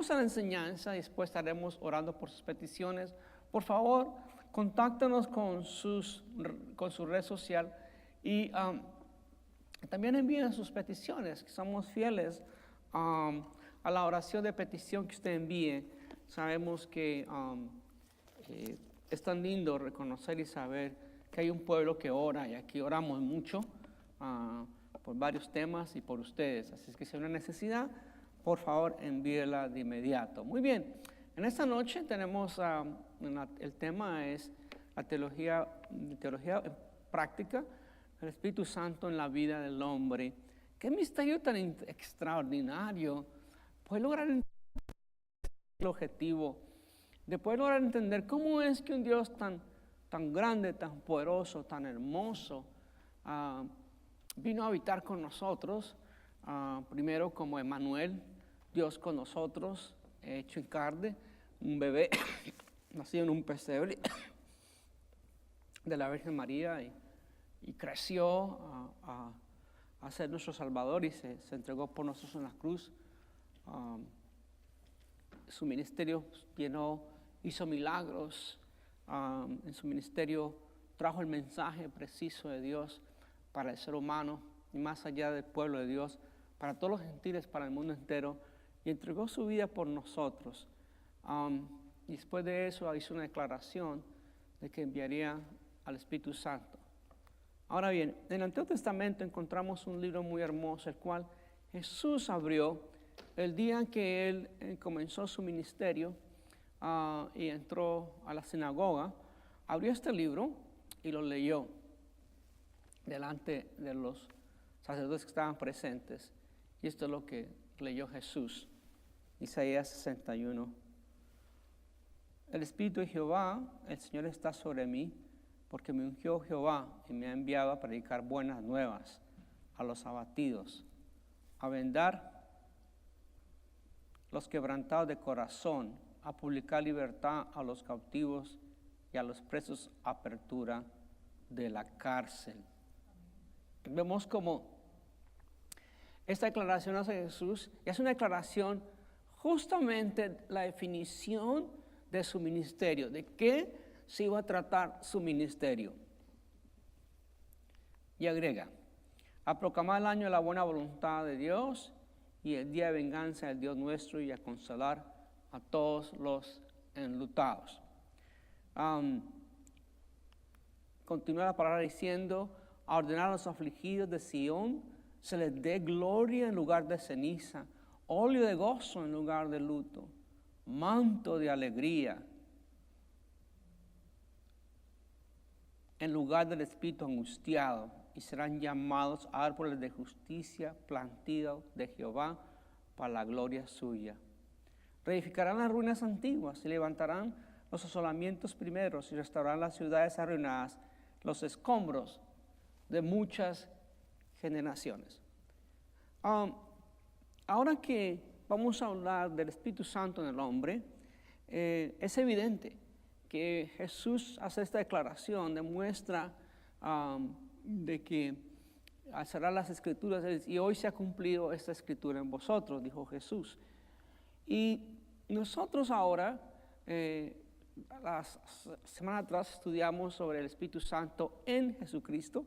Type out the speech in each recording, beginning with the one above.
vamos a la enseñanza y después estaremos orando por sus peticiones. Por favor, contáctanos con su red social y también envíen sus peticiones, que somos fieles a la oración de petición que usted envíe. Sabemos que es tan lindo reconocer y saber que hay un pueblo que ora, y aquí oramos mucho por varios temas y por ustedes. Así es que si hay una necesidad, por favor envíela de inmediato. Muy bien, en esta noche tenemos, el tema es la teología en práctica, el Espíritu Santo en la vida del hombre. Qué misterio tan extraordinario puede lograr el objetivo de poder lograr entender cómo es que un Dios tan grande, tan poderoso, tan hermoso, vino a habitar con nosotros, primero como Emmanuel, Dios con nosotros, hecho en carne, un bebé nacido en un pesebre de la Virgen María y creció a ser nuestro Salvador y se entregó por nosotros en la cruz. Su ministerio hizo milagros, en su ministerio trajo el mensaje preciso de Dios para el ser humano y más allá del pueblo de Dios, para todos los gentiles, para el mundo entero, y entregó su vida por nosotros. Y después de eso hizo una declaración de que enviaría al Espíritu Santo. Ahora bien, en el Antiguo Testamento encontramos un libro muy hermoso, el cual Jesús abrió el día en que Él comenzó su ministerio y entró a la sinagoga. Abrió este libro y lo leyó delante de los sacerdotes que estaban presentes. Y esto es lo que leyó Jesús. Isaías 61. El Espíritu de Jehová, el Señor está sobre mí, porque me ungió Jehová y me ha enviado a predicar buenas nuevas a los abatidos, a vendar los quebrantados de corazón, a publicar libertad a los cautivos y a los presos apertura de la cárcel. Vemos como esta declaración hacia Jesús es una declaración justamente la definición de su ministerio, de qué se iba a tratar su ministerio. Y agrega, a proclamar el año de la buena voluntad de Dios y el día de venganza del Dios nuestro y a consolar a todos los enlutados. Continúa la palabra diciendo, a ordenar a los afligidos de Sión, se les dé gloria en lugar de ceniza, óleo de gozo en lugar de luto, manto de alegría en lugar del espíritu angustiado, y serán llamados árboles de justicia, plantíos de Jehová para la gloria suya. Reedificarán las ruinas antiguas y levantarán los asolamientos primeros y restaurarán las ciudades arruinadas, los escombros de muchas generaciones. Ahora que vamos a hablar del Espíritu Santo en el hombre, es evidente que Jesús hace esta declaración, demuestra de que cerrar las escrituras, y hoy se ha cumplido esta escritura en vosotros, dijo Jesús. Y nosotros ahora, la semana atrás estudiamos sobre el Espíritu Santo en Jesucristo,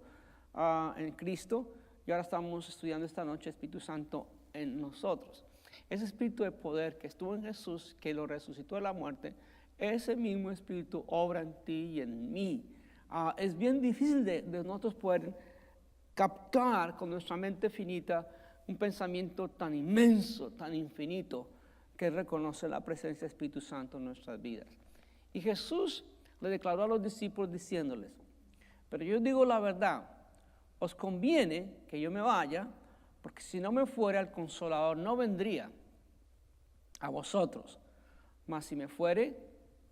en Cristo, y ahora estamos estudiando esta noche el Espíritu Santo en nosotros. Ese Espíritu de poder que estuvo en Jesús, que lo resucitó de la muerte, ese mismo Espíritu obra en ti y en mí. Es bien difícil de nosotros poder captar con nuestra mente finita un pensamiento tan inmenso, tan infinito, que reconoce la presencia del Espíritu Santo en nuestras vidas. Y Jesús le declaró a los discípulos diciéndoles, pero yo digo la verdad, os conviene que yo me vaya, porque si no me fuera el Consolador no vendría a vosotros, mas si me fuere,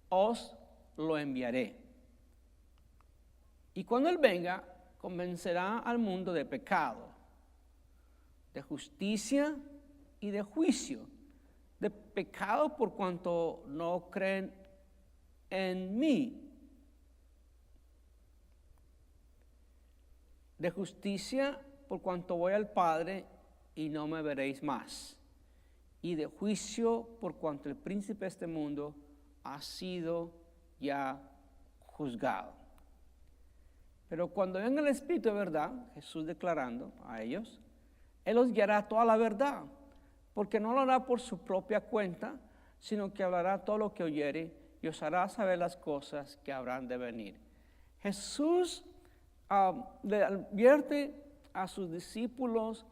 os lo enviaré. Y cuando Él venga, convencerá al mundo de pecado, de justicia y de juicio. De pecado por cuanto no creen en mí. De justicia por cuanto voy al Padre y no me veréis más. y de juicio por cuanto el príncipe de este mundo ha sido ya juzgado. Pero cuando venga el Espíritu de verdad, Jesús declarando a ellos, Él los guiará a toda la verdad, porque no lo hará por su propia cuenta, sino que hablará todo lo que oyere y os hará saber las cosas que habrán de venir. Jesús le advierte a sus discípulos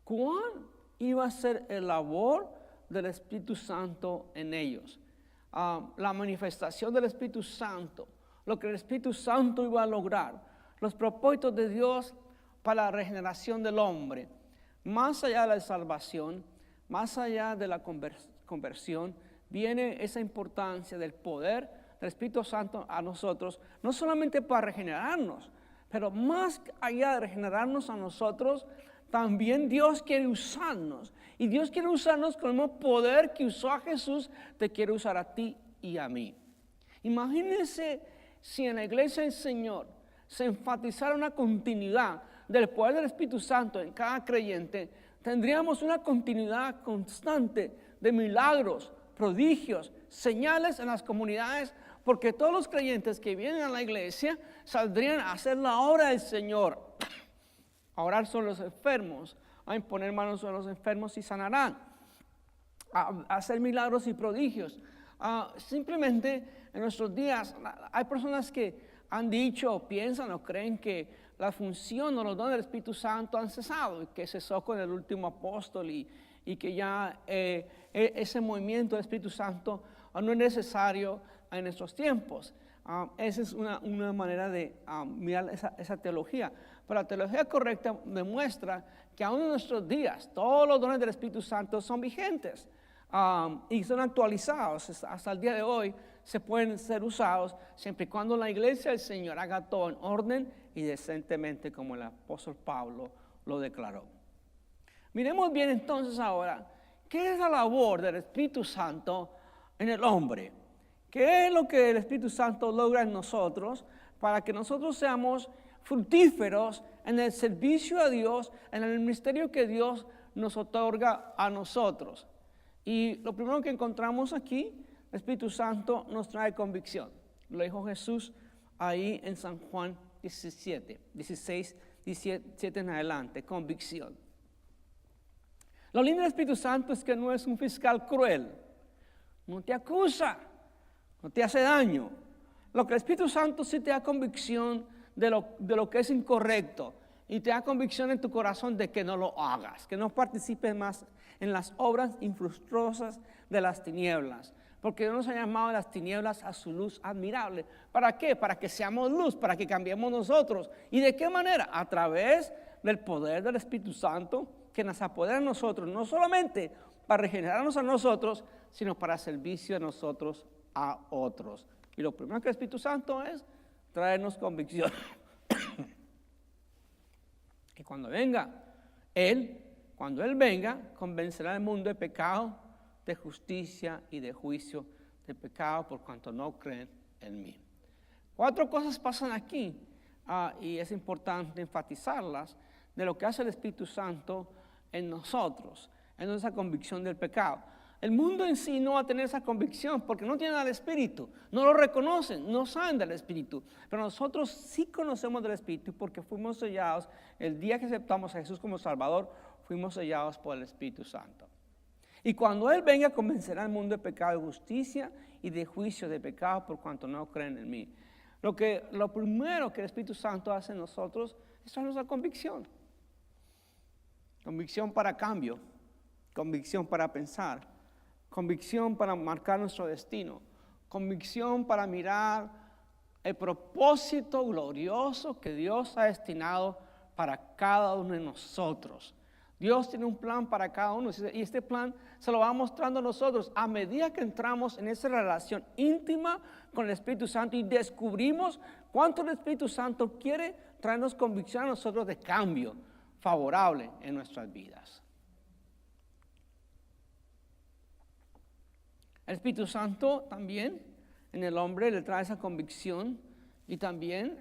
cuán iba a ser el labor del Espíritu Santo en ellos. La manifestación del Espíritu Santo, lo que el Espíritu Santo iba a lograr, los propósitos de Dios para la regeneración del hombre, más allá de la salvación, más allá de la conversión, viene esa importancia del poder del Espíritu Santo a nosotros, no solamente para regenerarnos, pero más allá de regenerarnos a nosotros, también Dios quiere usarnos. Y Dios quiere usarnos con el mismo poder que usó a Jesús, te quiere usar a ti y a mí. Imagínense si en la iglesia del Señor se enfatizara una continuidad del poder del Espíritu Santo en cada creyente, tendríamos una continuidad constante de milagros, prodigios, señales en las comunidades, porque todos los creyentes que vienen a la iglesia saldrían a hacer la obra del Señor, a orar sobre los enfermos, a imponer manos sobre los enfermos y sanarán, a hacer milagros y prodigios. Simplemente en nuestros días hay personas que han dicho, piensan o creen que la función o los dones del Espíritu Santo han cesado y que cesó con el último apóstol y que ya ese movimiento del Espíritu Santo no es necesario en nuestros tiempos. Esa es una manera de mirar esa teología. Pero la teología correcta demuestra que aún en nuestros días todos los dones del Espíritu Santo son vigentes y son actualizados. Hasta el día de hoy se pueden ser usados siempre y cuando la iglesia del Señor haga todo en orden y decentemente, como el apóstol Pablo lo declaró. Miremos bien entonces ahora, ¿qué es la labor del Espíritu Santo en el hombre? ¿Qué es lo que el Espíritu Santo logra en nosotros para que nosotros seamos fructíferos en el servicio a Dios, en el ministerio que Dios nos otorga a nosotros? Y lo primero que encontramos aquí, el Espíritu Santo nos trae convicción. Lo dijo Jesús ahí en San Juan 16, 17 en adelante, convicción. Lo lindo del Espíritu Santo es que no es un fiscal cruel, no te acusa, no te hace daño. Lo que el Espíritu Santo sí te da convicción de lo que es incorrecto y te da convicción en tu corazón de que no lo hagas, que no participes más en las obras infructuosas de las tinieblas. Porque Dios nos ha llamado a las tinieblas a su luz admirable. ¿Para qué? Para que seamos luz, para que cambiemos nosotros. ¿Y de qué manera? A través del poder del Espíritu Santo que nos apodera a nosotros, no solamente para regenerarnos a nosotros, sino para servicio a nosotros a otros. Y lo primero que el Espíritu Santo es traernos convicción. Y cuando Él venga, convencerá al mundo de pecado, de justicia y de juicio, de pecado por cuanto no creen en mí. 4 cosas pasan aquí y es importante enfatizarlas de lo que hace el Espíritu Santo en nosotros, en esa convicción del pecado. El mundo en sí no va a tener esa convicción porque no tienen al Espíritu, no lo reconocen, no saben del Espíritu. Pero nosotros sí conocemos del Espíritu porque fuimos sellados, el día que aceptamos a Jesús como Salvador, fuimos sellados por el Espíritu Santo. Y cuando Él venga, convencerá al mundo de pecado, de justicia y de juicio, de pecado por cuanto no creen en mí. Lo primero que el Espíritu Santo hace en nosotros es traernos la convicción. Convicción para cambio, convicción para pensar, convicción para marcar nuestro destino, convicción para mirar el propósito glorioso que Dios ha destinado para cada uno de nosotros. Dios tiene un plan para cada uno y este plan se lo va mostrando a nosotros a medida que entramos en esa relación íntima con el Espíritu Santo y descubrimos cuánto el Espíritu Santo quiere traernos convicción a nosotros de cambio favorable en nuestras vidas. El Espíritu Santo también en el hombre le trae esa convicción y también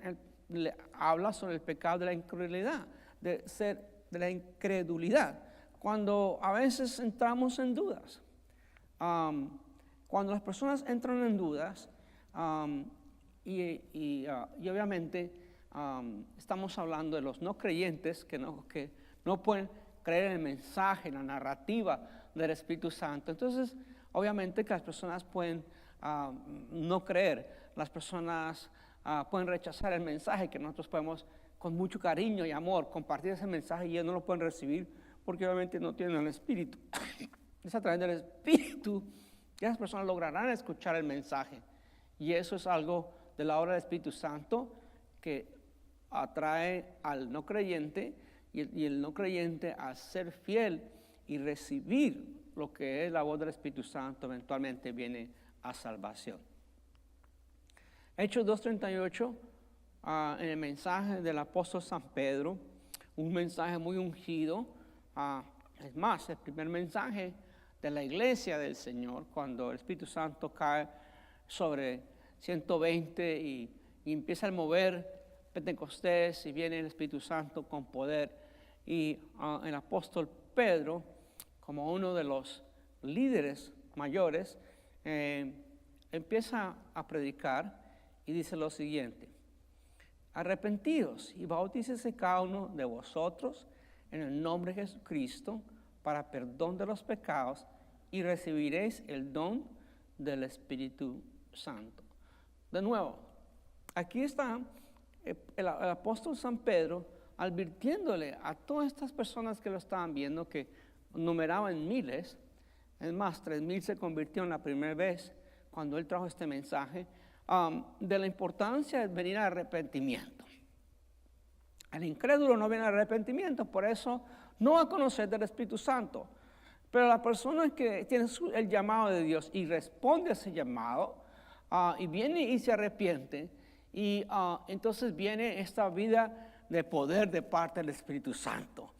le habla sobre el pecado de la incredulidad, de la incredulidad. cuando a veces entramos en dudas. Cuando las personas entran en dudas, y obviamente estamos hablando de los no creyentes que no pueden creer en el mensaje, en la narrativa del Espíritu Santo. Entonces, obviamente que las personas pueden no creer, las personas pueden rechazar el mensaje que nosotros podemos con mucho cariño y amor compartir ese mensaje y ellos no lo pueden recibir porque obviamente no tienen el Espíritu. Es a través del Espíritu que las personas lograrán escuchar el mensaje. Y eso es algo de la obra del Espíritu Santo que atrae al no creyente y el no creyente a ser fiel y recibir lo que es la voz del Espíritu Santo eventualmente viene a salvación. Hechos 2:38, en el mensaje del apóstol San Pedro, un mensaje muy ungido. Es más, el primer mensaje de la iglesia del Señor, cuando el Espíritu Santo cae sobre 120 y empieza a mover Pentecostés y viene el Espíritu Santo con poder. Y el apóstol Pedro, como uno de los líderes mayores, empieza a predicar y dice lo siguiente: arrepentidos y bautícese cada uno de vosotros en el nombre de Jesucristo para perdón de los pecados y recibiréis el don del Espíritu Santo. De nuevo, aquí está el apóstol San Pedro advirtiéndole a todas estas personas que lo estaban viendo, que numeraban miles. Es más, 3,000 se convirtieron la primera vez cuando él trajo este mensaje, de la importancia de venir al arrepentimiento. El incrédulo no viene al arrepentimiento, por eso no va a conocer del Espíritu Santo. Pero la persona que tiene el llamado de Dios y responde a ese llamado, y viene y se arrepiente, y entonces viene esta vida de poder de parte del Espíritu Santo.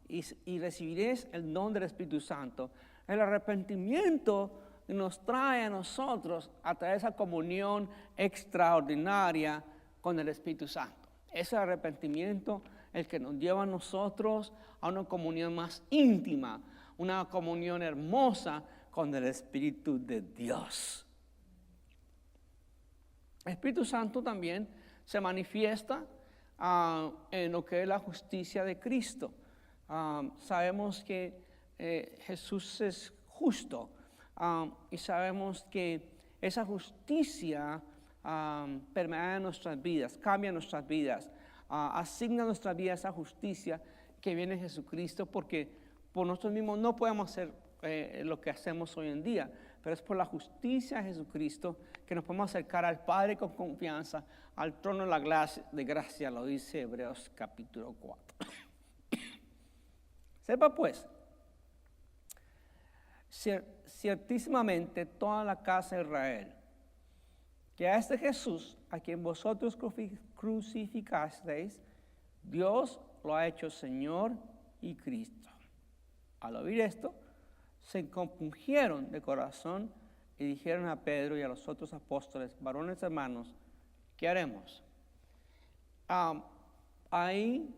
Y recibiréis el don del Espíritu Santo. El arrepentimiento nos trae a nosotros a través de esa comunión extraordinaria con el Espíritu Santo. Ese arrepentimiento el que nos lleva a nosotros a una comunión más íntima, una comunión hermosa con el Espíritu de Dios. El Espíritu Santo también se manifiesta en lo que es la justicia de Cristo. Sabemos que Jesús es justo, y sabemos que esa justicia permea en nuestras vidas, cambia nuestras vidas, asigna a nuestras vidas esa justicia que viene de Jesucristo, porque por nosotros mismos no podemos hacer lo que hacemos hoy en día, pero es por la justicia de Jesucristo que nos podemos acercar al Padre con confianza, al trono de gracia, lo dice Hebreos capítulo 4. Sepa pues, ciertísimamente toda la casa de Israel, que a este Jesús, a quien vosotros crucificasteis, Dios lo ha hecho Señor y Cristo. Al oír esto, se compungieron de corazón y dijeron a Pedro y a los otros apóstoles: varones hermanos, ¿qué haremos? Ahí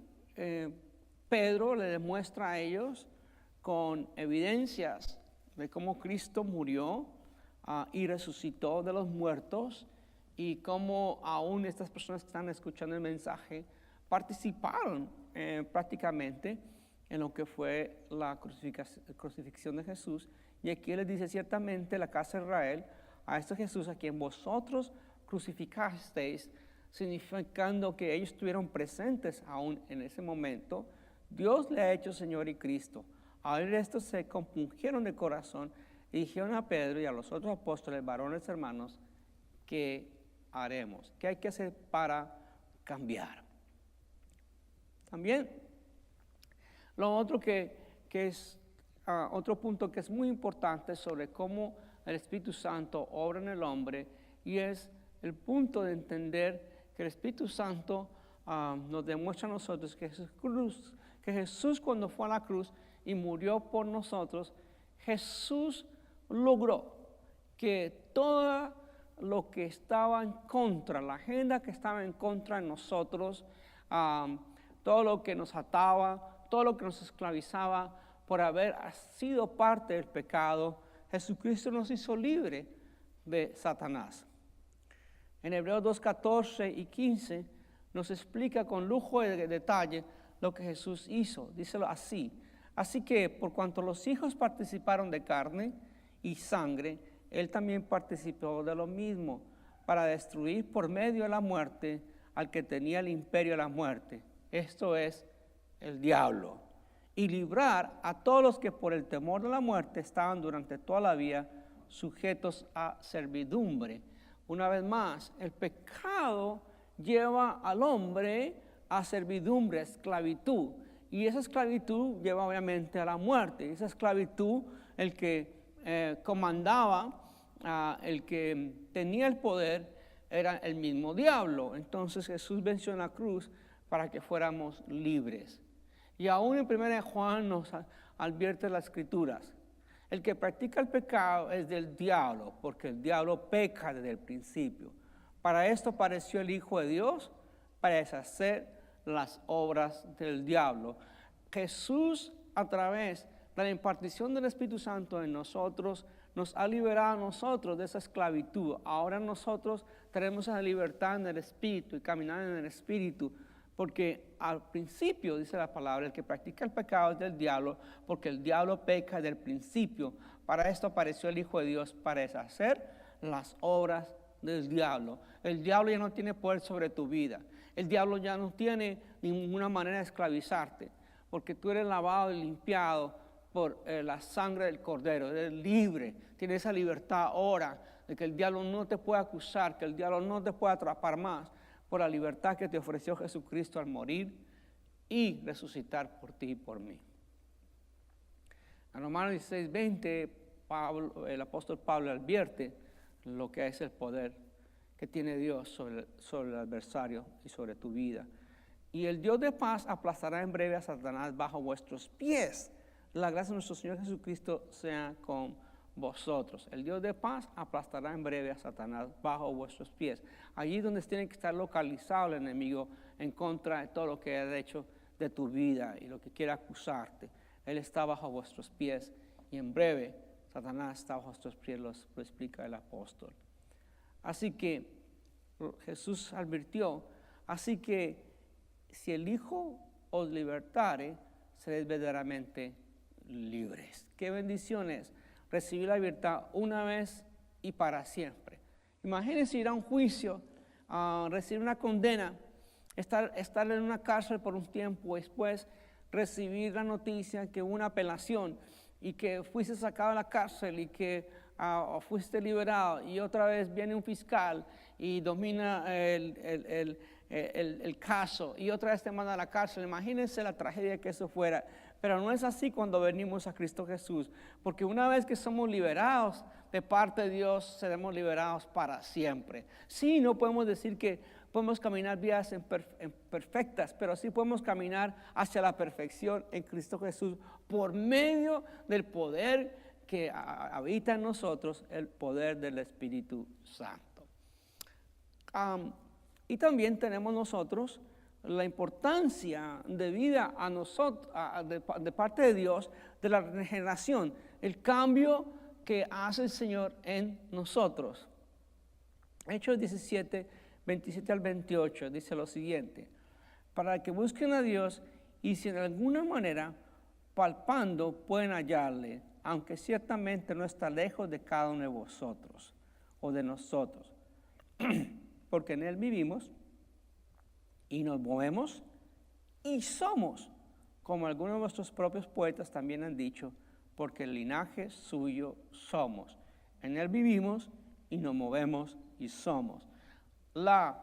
Pedro le demuestra a ellos con evidencias de cómo Cristo murió y resucitó de los muertos, y cómo aún estas personas que están escuchando el mensaje participaron prácticamente en lo que fue la crucifixión de Jesús. Y aquí les dice: ciertamente la casa de Israel, a este Jesús a quien vosotros crucificasteis, significando que ellos estuvieron presentes aún en ese momento, Dios le ha hecho Señor y Cristo. Al oír esto se compungieron de corazón y dijeron a Pedro y a los otros apóstoles: varones hermanos, ¿qué haremos? ¿Qué hay que hacer para cambiar? También lo otro que es otro punto que es muy importante sobre cómo el Espíritu Santo obra en el hombre, y es el punto de entender que el Espíritu Santo nos demuestra a nosotros que Jesús cuando fue a la cruz y murió por nosotros, Jesús logró que todo lo que estaba en contra, la agenda que estaba en contra de nosotros, todo lo que nos ataba, todo lo que nos esclavizaba por haber sido parte del pecado, Jesucristo nos hizo libre de Satanás. En Hebreos 2:14 y 15 nos explica con lujo de detalle lo que Jesús hizo. Díselo así. Así que por cuanto los hijos participaron de carne y sangre, Él también participó de lo mismo, para destruir por medio de la muerte al que tenía el imperio de la muerte. Esto es el diablo. Y librar a todos los que por el temor de la muerte estaban durante toda la vida sujetos a servidumbre. Una vez más, el pecado lleva al hombre a servidumbre, a esclavitud. Y esa esclavitud lleva obviamente a la muerte. Esa esclavitud, el que comandaba, el que tenía el poder, era el mismo diablo. Entonces Jesús venció en la cruz para que fuéramos libres. Y aún en 1 Juan nos advierte las Escrituras. El que practica el pecado es del diablo, porque el diablo peca desde el principio. Para esto apareció el Hijo de Dios, para deshacer las obras del diablo. Jesús, a través de la impartición del Espíritu Santo en nosotros, nos ha liberado a nosotros de esa esclavitud. Ahora nosotros tenemos esa libertad en el Espíritu y caminar en el Espíritu. Porque al principio, dice la palabra, el que practica el pecado es del diablo, porque el diablo peca desde el principio. Para esto apareció el Hijo de Dios, para deshacer las obras del diablo. El diablo ya no tiene poder sobre tu vida. El diablo ya no tiene ninguna manera de esclavizarte, porque tú eres lavado y limpiado por la sangre del Cordero. Eres libre, tienes esa libertad ahora de que el diablo no te puede acusar, que el diablo no te puede atrapar más, por la libertad que te ofreció Jesucristo al morir y resucitar por ti y por mí. En Romanos 16:20, el apóstol Pablo advierte lo que es el poder que tiene Dios sobre el adversario y sobre tu vida. Y el Dios de paz aplastará en breve a Satanás bajo vuestros pies. La gracia de nuestro Señor Jesucristo sea con vosotros. El Dios de paz aplastará en breve a Satanás bajo vuestros pies. Allí donde tiene que estar localizado el enemigo en contra de todo lo que ha hecho de tu vida y lo que quiera acusarte. Él está bajo vuestros pies y en breve Satanás está bajo vuestros pies, lo explica el apóstol. Así que Jesús advirtió, así que si el Hijo os libertare, seréis verdaderamente libres. Qué bendiciones recibir la libertad una vez y para siempre. Imagínense ir a un juicio, recibir una condena, estar en una cárcel por un tiempo, después recibir la noticia que hubo una apelación y que fuiste sacado de la cárcel y que fuiste liberado, y otra vez viene un fiscal y domina el caso y otra vez te manda a la cárcel. Imagínense la tragedia que eso fuera. Pero no es así cuando venimos a Cristo Jesús, porque una vez que somos liberados de parte de Dios, seremos liberados para siempre. Sí, no podemos decir que podemos caminar vidas perfectas, pero sí podemos caminar hacia la perfección en Cristo Jesús por medio del poder que habita en nosotros, el poder del Espíritu Santo. Y también tenemos nosotros la importancia de vida a nosotros, de parte de Dios, de la regeneración, el cambio que hace el Señor en nosotros. Hechos 17, 27 al 28 dice lo siguiente: para que busquen a Dios y si en alguna manera palpando pueden hallarle, aunque ciertamente no está lejos de cada uno de vosotros o de nosotros, porque en Él vivimos y nos movemos y somos, como algunos de vuestros propios poetas también han dicho, porque el linaje suyo somos. En Él vivimos y nos movemos y somos. La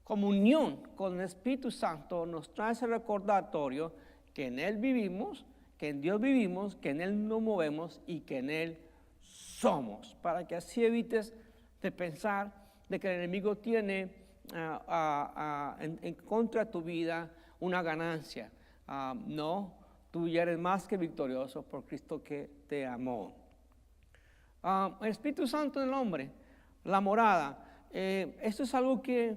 comunión con el Espíritu Santo nos trae ese recordatorio que en Él vivimos, que en Dios vivimos, que en Él nos movemos y que en Él somos, para que así evites de pensar de que el enemigo tiene en contra de tu vida una ganancia. No, tú ya eres más que victorioso por Cristo que te amó. El Espíritu Santo en el hombre, la morada, esto es algo que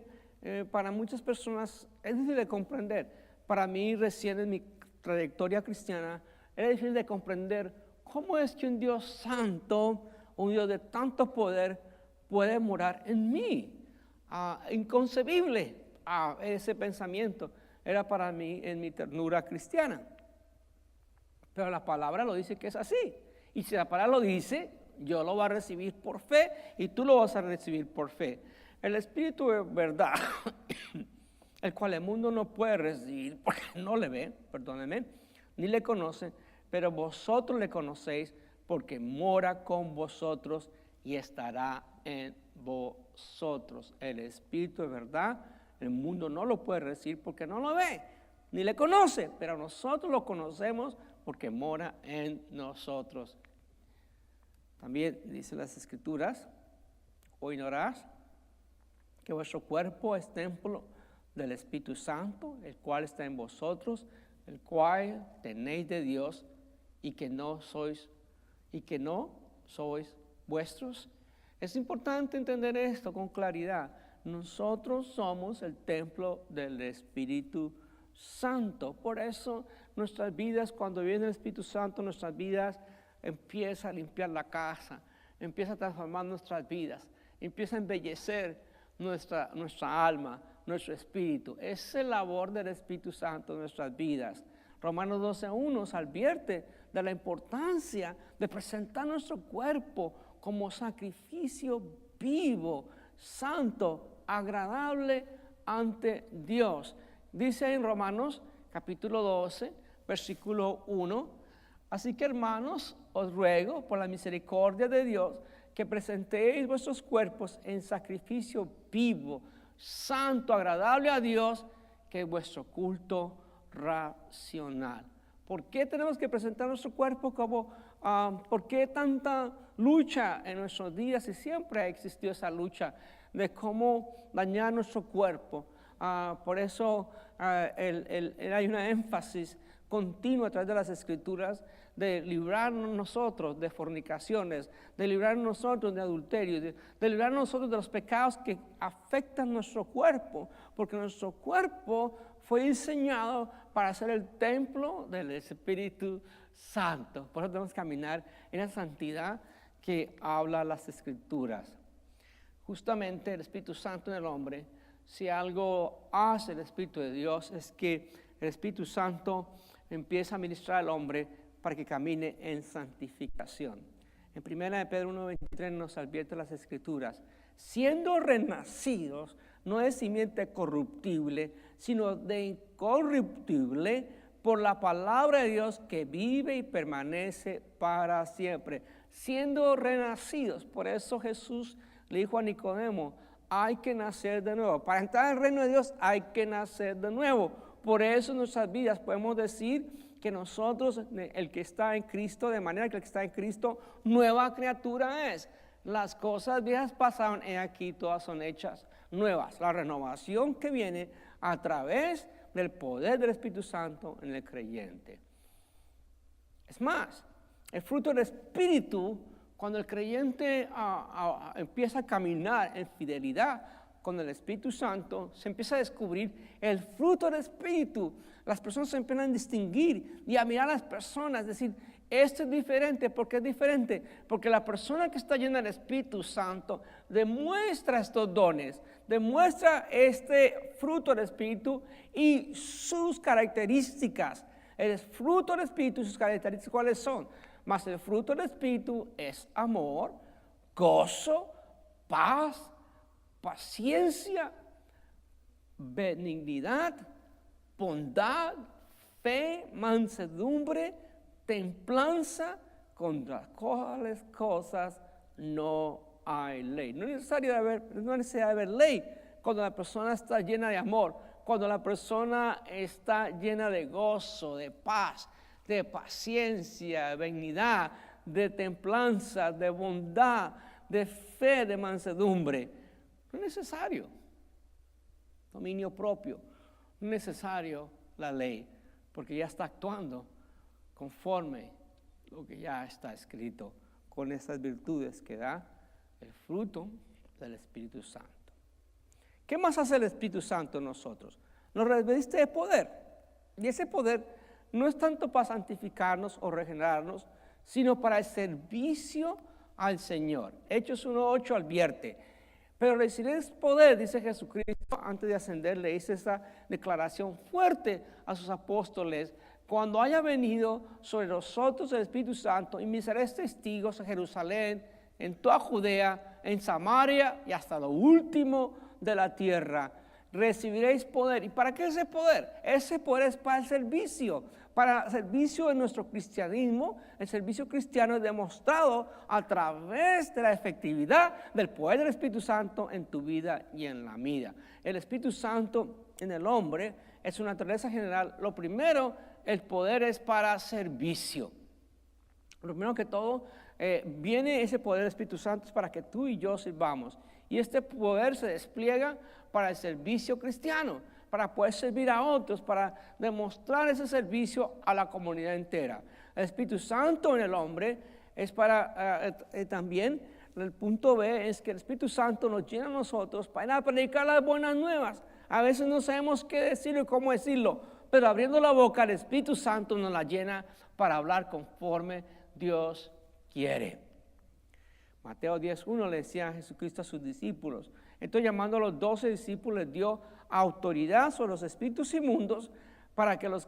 para muchas personas es difícil de comprender. Para mí recién en mi trayectoria cristiana, era difícil de comprender cómo es que un Dios santo, un Dios de tanto poder, puede morar en mí. Inconcebible ese pensamiento era para mí en mi ternura cristiana. Pero la palabra lo dice que es así. Y si la palabra lo dice, yo lo voy a recibir por fe y tú lo vas a recibir por fe. El Espíritu de verdad, el cual el mundo no puede recibir porque no le ve, perdónenme, ni le conoce, pero vosotros le conocéis porque mora con vosotros y estará en vosotros. El Espíritu de verdad, el mundo no lo puede recibir porque no lo ve, ni le conoce, pero nosotros lo conocemos porque mora en nosotros. También dicen las Escrituras, o ignorás que vuestro cuerpo es templo del Espíritu Santo, el cual está en vosotros, el cual tenéis de Dios y que no sois vuestros. Es importante entender esto con claridad. Nosotros somos el templo del Espíritu Santo. Por eso nuestras vidas, cuando viene el Espíritu Santo, nuestras vidas empieza a limpiar la casa, empieza a transformar nuestras vidas, empieza a embellecer nuestra alma, nuestro espíritu. Es la labor del Espíritu Santo en nuestras vidas. Romanos 12:1 nos advierte de la importancia de presentar nuestro cuerpo como sacrificio vivo, santo, agradable ante Dios. Dice en Romanos capítulo 12, versículo 1, así que hermanos, os ruego por la misericordia de Dios que presentéis vuestros cuerpos en sacrificio vivo, santo, agradable a Dios, que es vuestro culto racional. ¿Por qué tenemos que presentar nuestro cuerpo como, por qué tanta lucha en nuestros días? Y siempre ha existido esa lucha de cómo dañar nuestro cuerpo. Por eso hay una énfasis continua a través de las Escrituras de librarnos nosotros de fornicaciones, de librarnos nosotros de adulterio, de librarnos nosotros de los pecados que afectan nuestro cuerpo, porque nuestro cuerpo fue diseñado para ser el templo del Espíritu Santo. Por eso debemos caminar en la santidad que habla las Escrituras. Justamente el Espíritu Santo en el hombre, si algo hace el Espíritu de Dios, es que el Espíritu Santo empieza a ministrar al hombre para que camine en santificación. En 1 Pedro 1:23 nos advierte las Escrituras, siendo renacidos no de simiente corruptible, sino de incorruptible por la palabra de Dios que vive y permanece para siempre. Siendo renacidos, por eso Jesús le dijo a Nicodemo, hay que nacer de nuevo. Para entrar al reino de Dios hay que nacer de nuevo. Por eso en nuestras vidas podemos decir que nosotros, el que está en Cristo, de manera que el que está en Cristo, nueva criatura es. Las cosas viejas pasaron, y aquí todas son hechas nuevas. La renovación que viene a través del poder del Espíritu Santo en el creyente. Es más, el fruto del Espíritu, cuando el creyente empieza a caminar en fidelidad con el Espíritu Santo, se empieza a descubrir el fruto del Espíritu. Las personas se empiezan a distinguir y a mirar a las personas, decir, esto es diferente. ¿Por qué es diferente? Porque la persona que está llena del Espíritu Santo demuestra estos dones, demuestra este fruto del Espíritu y sus características. El fruto del Espíritu y sus características, ¿cuáles son? Mas el fruto del Espíritu es amor, gozo, paz, paciencia, benignidad, bondad, fe, mansedumbre, templanza, contra cuáles cosas no hay ley. No es necesario haber ley cuando la persona está llena de amor, cuando la persona está llena de gozo, de paz, de paciencia, de benignidad, de templanza, de bondad, de fe, de mansedumbre. No es necesario dominio propio, no es necesario la ley, porque ya está actuando conforme lo que ya está escrito, con esas virtudes que da el fruto del Espíritu Santo. ¿Qué más hace el Espíritu Santo en nosotros? Nos reviste de poder, y ese poder no es tanto para santificarnos o regenerarnos, sino para el servicio al Señor. Hechos 1:8 advierte, pero recibiréis poder, dice Jesucristo, antes de ascender, le hizo esa declaración fuerte a sus apóstoles, cuando haya venido sobre nosotros el Espíritu Santo, y me seréis testigos en Jerusalén, en toda Judea, en Samaria y hasta lo último de la tierra. Recibiréis poder. ¿Y para qué ese poder? Ese poder es para el servicio de nuestro cristianismo. El servicio cristiano es demostrado a través de la efectividad del poder del Espíritu Santo en tu vida y en la mía. El Espíritu Santo en el hombre es una naturaleza general. Lo primero, el poder es para servicio. Lo primero que todo, viene ese poder del Espíritu Santo es para que tú y yo sirvamos. Y este poder se despliega para el servicio cristiano, para poder servir a otros, para demostrar ese servicio a la comunidad entera. El Espíritu Santo en el hombre es para también, el punto B es que el Espíritu Santo nos llena a nosotros para ir a predicar las buenas nuevas. A veces no sabemos qué decirlo y cómo decirlo, pero abriendo la boca, el Espíritu Santo nos la llena para hablar conforme Dios quiere. Mateo 10:1 le decía a Jesucristo a sus discípulos. Entonces, llamando a los 12 discípulos, les dio autoridad sobre los espíritus inmundos para que los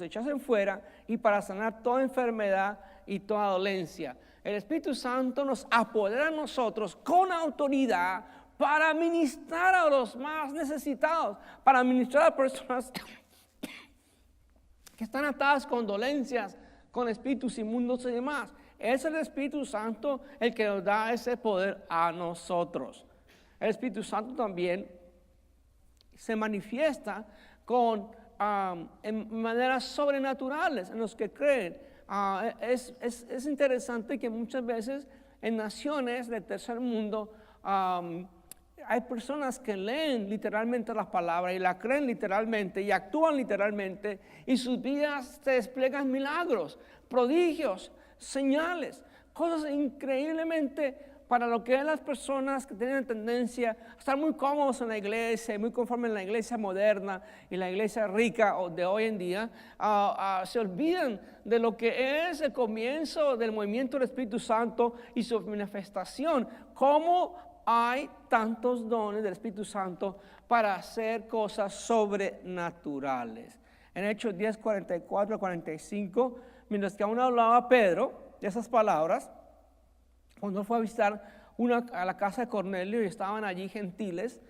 echasen fuera y para sanar toda enfermedad y toda dolencia. El Espíritu Santo nos apodera a nosotros con autoridad para ministrar a los más necesitados, para ministrar a personas que están atadas con dolencias, con espíritus inmundos y demás. Es el Espíritu Santo el que nos da ese poder a nosotros. El Espíritu Santo también se manifiesta en maneras sobrenaturales en los que creen. Es interesante que muchas veces en naciones del tercer mundo hay personas que leen literalmente las palabras y la creen literalmente y actúan literalmente, y sus vidas se despliegan milagros, prodigios, señales, cosas increíblemente para lo que es las personas que tienen tendencia a estar muy cómodos en la iglesia, muy conforme en la iglesia moderna y la iglesia rica de hoy en día, se olvidan de lo que es el comienzo del movimiento del Espíritu Santo y su manifestación. Cómo hay tantos dones del Espíritu Santo para hacer cosas sobrenaturales. En Hechos 10, 44 a 45, mientras que aún hablaba Pedro de esas palabras, cuando fue a visitar a la casa de Cornelio y estaban allí gentiles,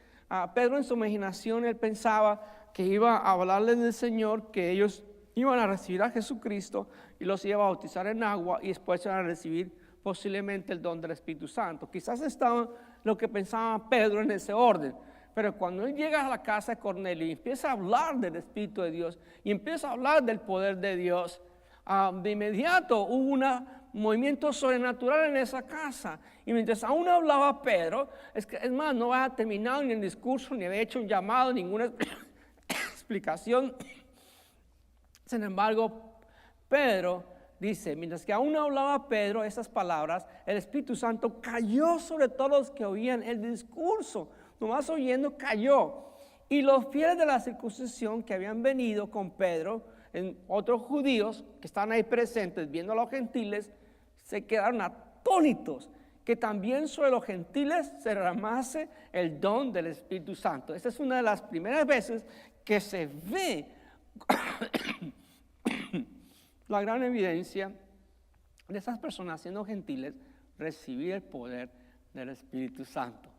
Pedro en su imaginación él pensaba que iba a hablarles del Señor, que ellos iban a recibir a Jesucristo y los iba a bautizar en agua y después iban a recibir posiblemente el don del Espíritu Santo. Quizás estaba lo que pensaba Pedro en ese orden, pero cuando él llega a la casa de Cornelio y empieza a hablar del Espíritu de Dios y empieza a hablar del poder de Dios, de inmediato hubo un movimiento sobrenatural en esa casa. Y mientras aún hablaba Pedro, es más, no había terminado ni el discurso, ni había hecho un llamado, ninguna explicación. Sin embargo, Pedro dice, mientras que aún hablaba Pedro esas palabras, el Espíritu Santo cayó sobre todos los que oían el discurso. Nomás oyendo cayó. Y los fieles de la circuncisión que habían venido con Pedro, en otros judíos que estaban ahí presentes viendo a los gentiles, se quedaron atónitos que también sobre los gentiles se derramase el don del Espíritu Santo. Esta es una de las primeras veces que se ve la gran evidencia de esas personas siendo gentiles recibir el poder del Espíritu Santo.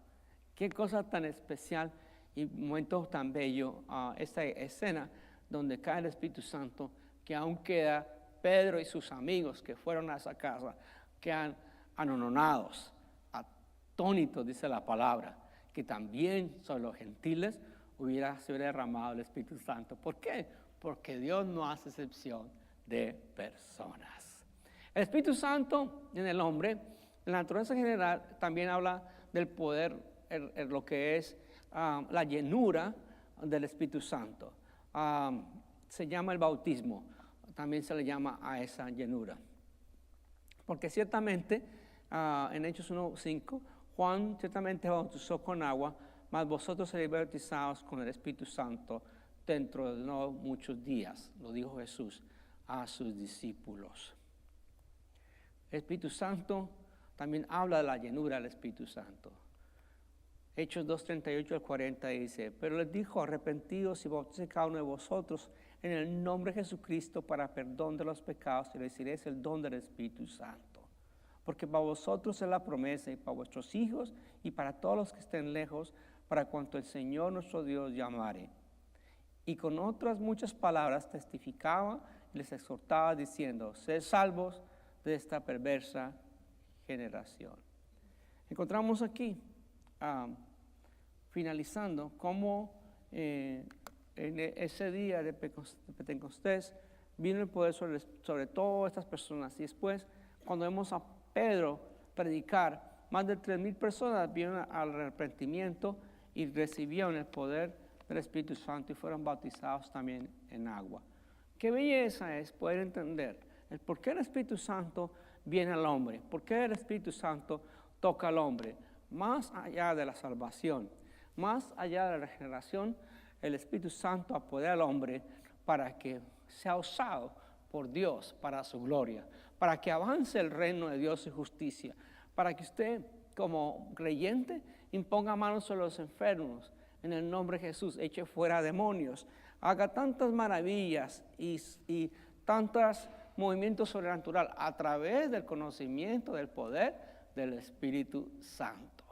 Qué cosa tan especial y momento tan bello esta escena donde cae el Espíritu Santo, que aún queda Pedro y sus amigos que fueron a esa casa, quedan anonadados, atónitos, dice la palabra, que también sobre los gentiles se hubiera derramado el Espíritu Santo. ¿Por qué? Porque Dios no hace excepción de personas. El Espíritu Santo en el hombre, en la naturaleza general, también habla del poder, en lo que es la llenura del Espíritu Santo. Se llama el bautismo, también se le llama a esa llenura. Porque ciertamente, en Hechos 1:5, Juan ciertamente bautizó con agua, mas vosotros seréis bautizados con el Espíritu Santo dentro de no muchos días, lo dijo Jesús a sus discípulos. El Espíritu Santo también habla de la llenura del Espíritu Santo. Hechos 2:38 al 40 dice, pero les dijo, arrepentidos y bautizados cada uno de vosotros en el nombre de Jesucristo para perdón de los pecados y recibiréis el don del Espíritu Santo. Porque para vosotros es la promesa y para vuestros hijos y para todos los que estén lejos, para cuanto el Señor nuestro Dios llamare. Y con otras muchas palabras testificaba y les exhortaba diciendo, sed salvos de esta perversa generación. Encontramos aquí, finalizando, cómo en ese día de Pentecostés vino el poder sobre todas estas personas. Y después, cuando vemos a Pedro predicar, más de 3,000 personas vieron al arrepentimiento y recibieron el poder del Espíritu Santo y fueron bautizados también en agua. Qué belleza es poder entender el por qué el Espíritu Santo viene al hombre, por qué el Espíritu Santo toca al hombre. Más allá de la salvación, más allá de la regeneración, el Espíritu Santo apodera al hombre para que sea usado por Dios para su gloria, para que avance el reino de Dios y justicia, para que usted como creyente imponga manos sobre los enfermos en el nombre de Jesús, eche fuera demonios, haga tantas maravillas y tantos movimientos sobrenaturales a través del conocimiento del poder del Espíritu Santo.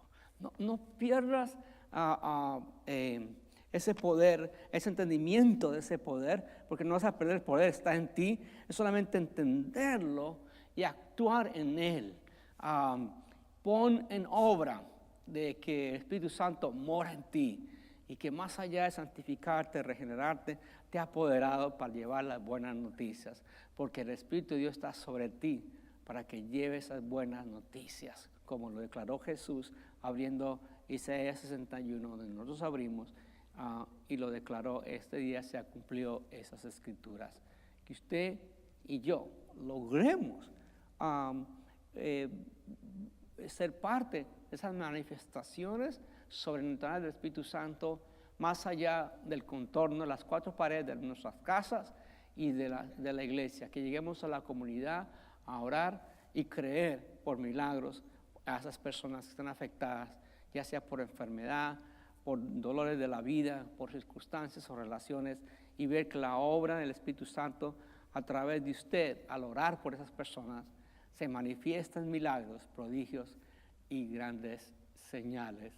No pierdas ese poder, ese entendimiento de ese poder, porque no vas a perder el poder, está en ti, es solamente entenderlo y actuar en él. Pon en obra de que el Espíritu Santo mora en ti y que más allá de santificarte, regenerarte, te ha apoderado para llevar las buenas noticias, porque el Espíritu de Dios está sobre ti para que lleves esas buenas noticias, como lo declaró Jesús abriendo Isaías 61, donde nosotros abrimos, y lo declaró, este día se ha cumplido esas escrituras. Que usted y yo logremos ser parte de esas manifestaciones sobrenaturales del Espíritu Santo, más allá del contorno de las 4 paredes de nuestras casas y de la iglesia, que lleguemos a la comunidad a orar y creer por milagros a esas personas que están afectadas, ya sea por enfermedad, por dolores de la vida, por circunstancias o relaciones, y ver que la obra del Espíritu Santo a través de usted, al orar por esas personas, se manifiestan milagros, prodigios y grandes señales.